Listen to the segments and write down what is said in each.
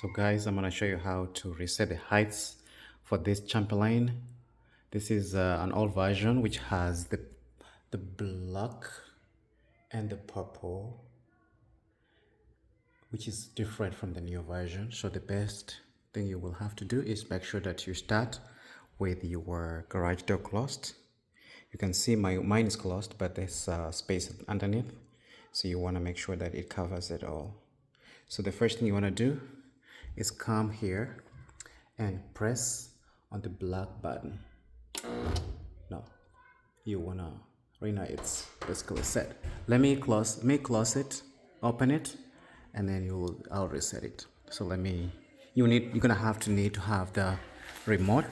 So guys, I'm gonna show you how to reset the heights for this Chamberlain. This is an old version which has the black and the purple, which is different from the new version. So the best thing you will have to do is make sure that you start with your garage door closed. You can see mine is closed, but there's space underneath. So you want to make sure that it covers it all. So the first thing you want to do is come here and press on the black button. No, you wanna, right now it's basically set. Let me close it, open it, and then I'll reset it. So you're gonna need to have the remote,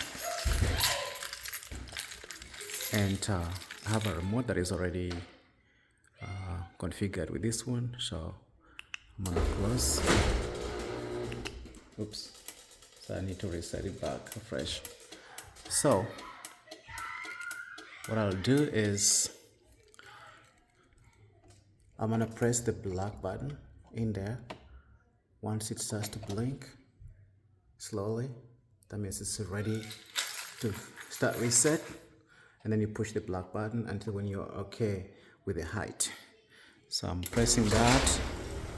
and I have a remote that is already configured with this one. So I'm gonna close. Oops. So I need to reset it back afresh. So what I'll do is I'm gonna press the black button in there. Once it starts to blink slowly, that means it's ready to start reset. And then you push the black button until when you're okay with the height. So I'm pressing that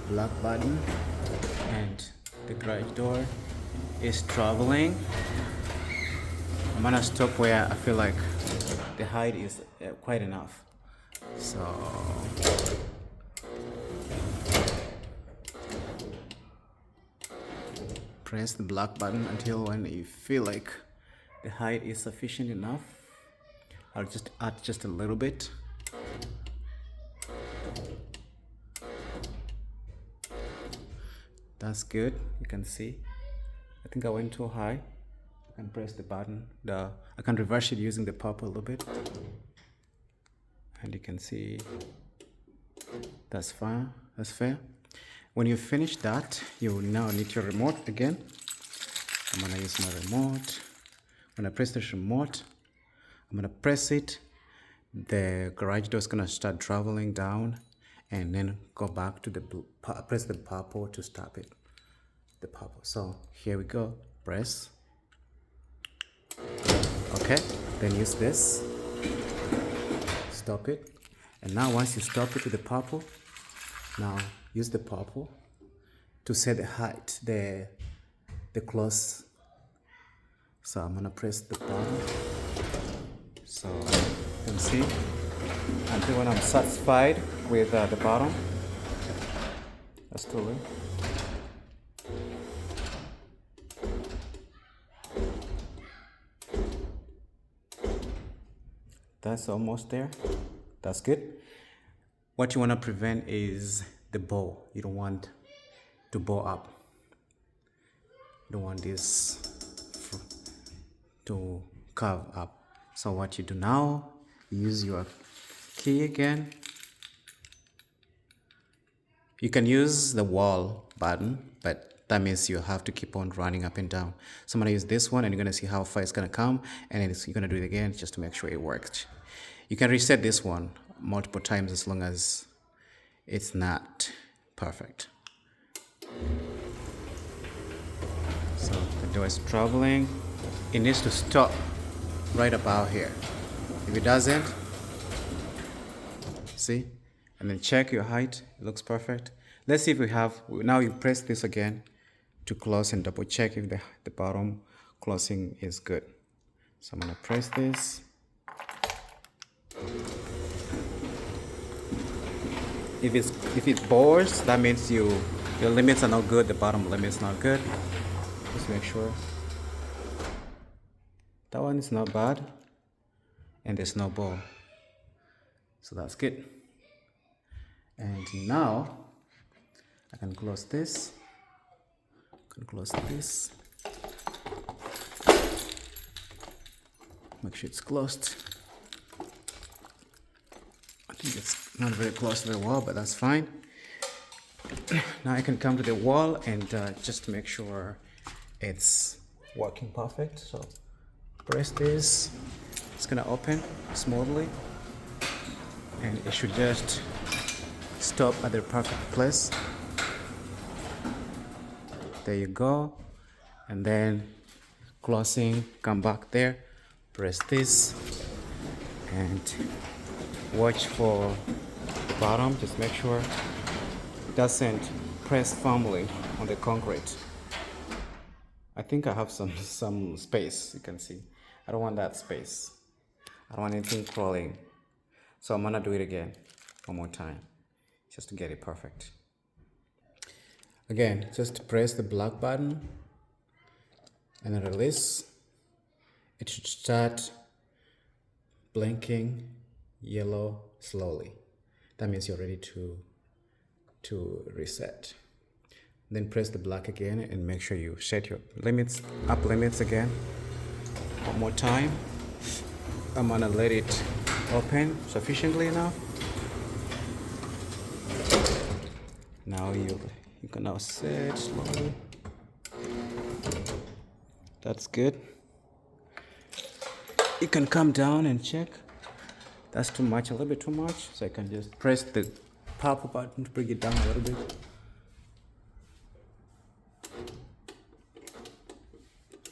black button and the garage door is traveling. I'm gonna stop where I feel like the height is quite enough. So press the black button until when you feel like the height is sufficient enough. I'll just add just a little bit. That's good. You can see I think I went too high. I can press the button. I can reverse it using the purple a little bit, and you can see that's fine. That's fair. When you finish that, you now need your remote again. I'm gonna use my remote. When I press this remote, I'm gonna press it. The garage door is gonna start traveling down, and then go back to press the purple to stop it. The purple. So here we go. Press. Okay. Then use this. Stop it. And now once you stop it with the purple, now use the purple to set the height, the close. So I'm gonna press the button. So you can see until when I'm satisfied with the bottom. That's too low. That's almost there. That's good. What you want to prevent is the bow. You don't want to bow up. You don't want this to curve up. So what you do now, use your key again. You can use the wall button, but that means you have to keep on running up and down. So I'm gonna use this one, and you're gonna see how far it's gonna come, and then you're gonna do it again just to make sure it works. You can reset this one multiple times as long as it's not perfect. So the door is traveling. It needs to stop right about here. If it doesn't, see? And then check your height. It looks perfect. Let's see if we have, now you press this again to close and double check if the bottom closing is good. So I'm gonna press this. If it bores, that means your limits are not good, the bottom limit's not good. Just make sure. That one is not bad. And there's no bore. So that's good. And now I can close this. Make sure it's closed. I think it's not very close to the wall, but that's fine. Now I can come to the wall and just make sure it's working perfect. So press this. It's gonna open smoothly, and it should just stop at the perfect place. There you go. And then closing, come back there, press this, and watch for the bottom. Just make sure it doesn't press firmly on the concrete. I think I have some space, you can see. I don't want that space. I don't want anything crawling. So I'm gonna do it again, one more time, just to get it perfect. Again, just press the black button and then release. It should start blinking yellow slowly. That means you're ready to reset. Then press the black again and make sure you set your limits, up limits again. One more time. I'm gonna let it open sufficiently enough. Now you can now set slowly. That's good. You can come down and check. That's too much, a little bit too much. So I can just press the purple button to bring it down a little bit.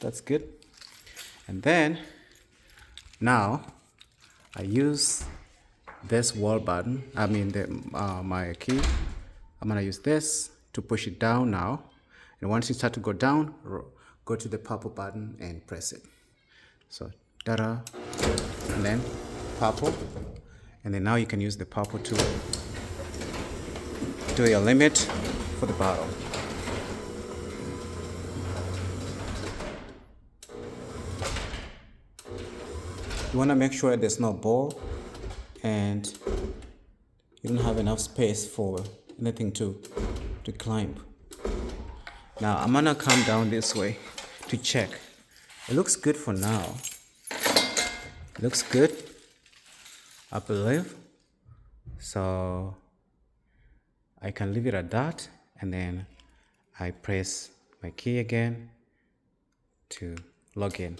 That's good. And then now I use this wall button, my key. I'm gonna use this to push it down now. And once you start to go down, go to the purple button and press it. So da-da, and then purple. And then now you can use the purple to do your limit for the bottle. You want to make sure there's no bore and you don't have enough space for anything to climb. Now I'm gonna come down this way to check. It looks good for now. It looks good, I believe. So I can leave it at that, and then I press my key again to log in.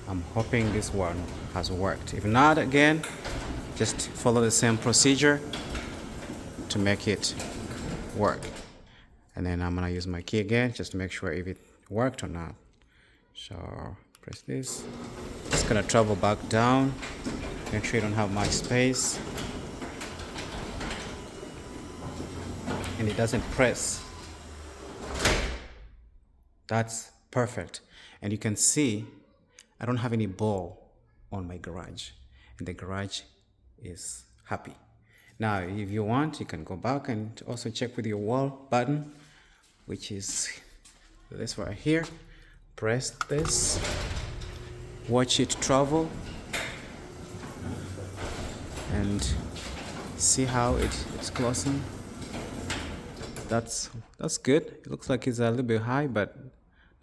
I'm hoping this one has worked. If not, again, just follow the same procedure to make it work. And then I'm gonna use my key again just to make sure if it worked or not. So press this. It's gonna travel back down. Make sure you don't have much space. And it doesn't press. That's perfect. And you can see I don't have any ball on my garage, and the garage is happy. Now, if you want, you can go back and also check with your wall button, which is this right here. Press this, watch it travel, and see how it's closing. That's good. It looks like it's a little bit high, but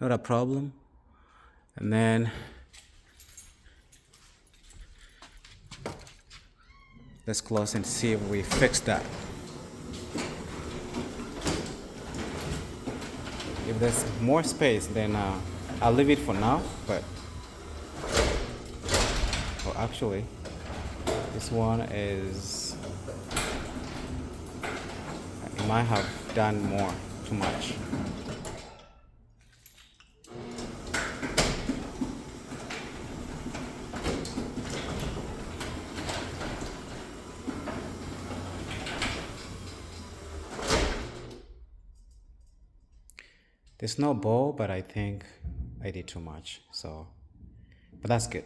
not a problem. And then let's close and see if we fix that. If there's more space, then I'll leave it for now, but actually this one is, I might have done too much. There's no bow, but I think I did too much, but that's good.